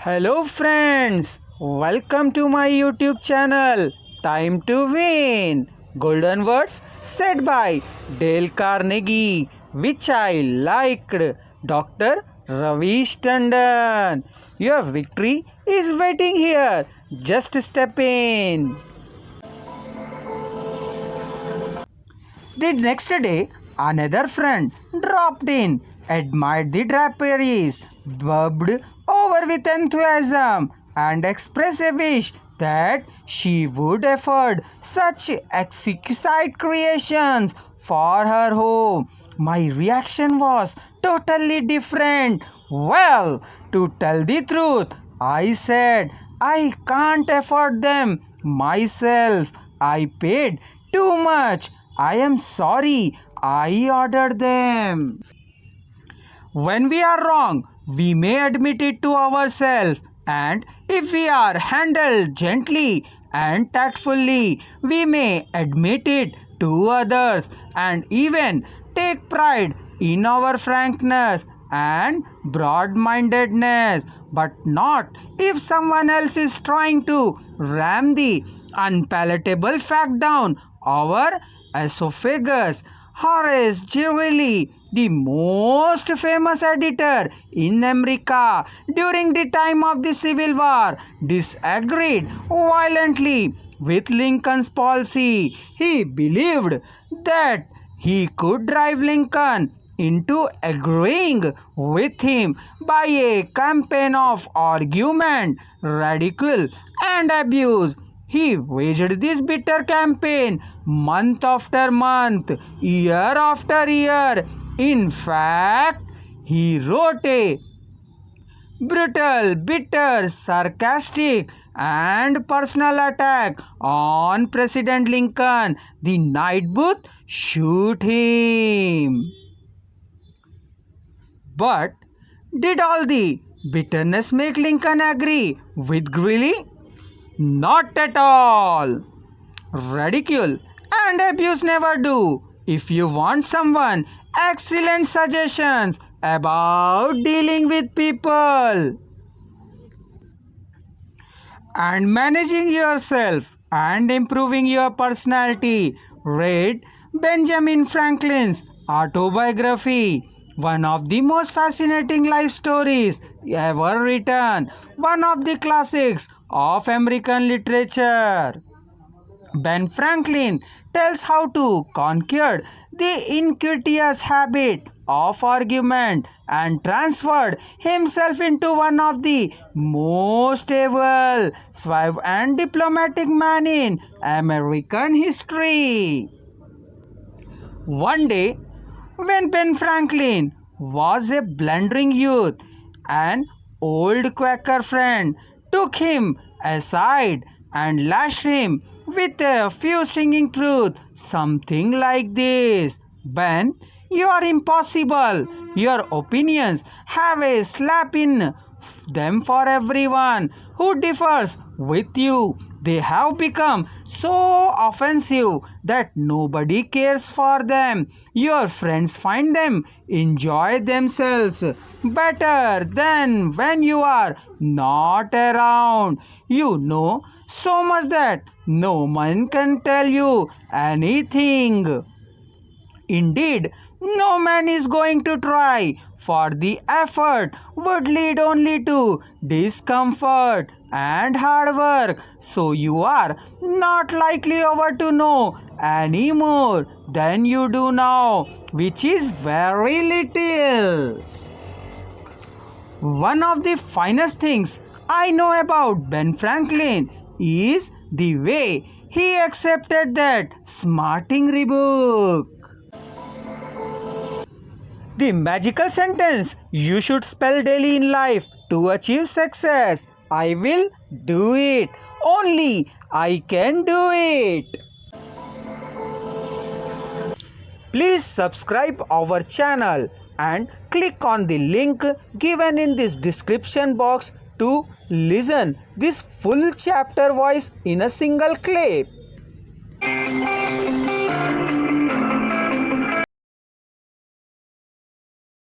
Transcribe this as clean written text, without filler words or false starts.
Hello friends, welcome to my YouTube channel. Time to win. Golden words said by Dale Carnegie, which I liked. Dr. Ravish Tandon. Your victory is waiting here. Just step in. The next day, another friend dropped in, admired the draperies, bubbled over with enthusiasm, and expressed a wish that she would afford such exquisite creations for her home. My reaction was totally different. Well, to tell the truth, I said I can't afford them myself. I paid too much. I am sorry, I ordered them. When we are wrong, we may admit it to ourselves, and if we are handled gently and tactfully, we may admit it to others and even take pride in our frankness and broad mindedness, but not if someone else is trying to ram the unpalatable fact down our esophagus. Horace Greeley, the most famous editor in America during the time of the Civil War, disagreed violently with Lincoln's policy. He believed that he could drive Lincoln into agreeing with him by a campaign of argument, ridicule, and abuse. He waged this bitter campaign month after month, year after year. In fact, he wrote a brutal, bitter, sarcastic, and personal attack on President Lincoln the night Booth shoot him. But did all the bitterness make Lincoln agree with Greeley? Not at all. Ridicule and abuse never do. If you want someone excellent suggestions about dealing with people and managing yourself and improving your personality, read Benjamin Franklin's autobiography, one of the most fascinating life stories ever written, one of the classics of American literature. Ben Franklin tells how to conquer the inquisitive habit of argument and transferred himself into one of the most able, suave and diplomatic men in American history. One day, when Ben Franklin was a blundering youth, an old Quaker friend took him aside and lashed him with a few stinging truths, something like this: Ben, you are impossible. Your opinions have a slap in them for everyone who differs with you. They have become so offensive that nobody cares for them. Your friends find them enjoy themselves better than when you are not around. You know so much that no one can tell you anything. Indeed, no man is going to try, for the effort would lead only to discomfort and hard work. So you are not likely ever to know any more than you do now, which is very little. One of the finest things I know about Ben Franklin is the way he accepted that smarting rebuke. The magical sentence you should spell daily in life to achieve success. I will do it. Only I can do it. Please subscribe our channel and click on the link given in this description box to listen this full chapter voice in a single clip.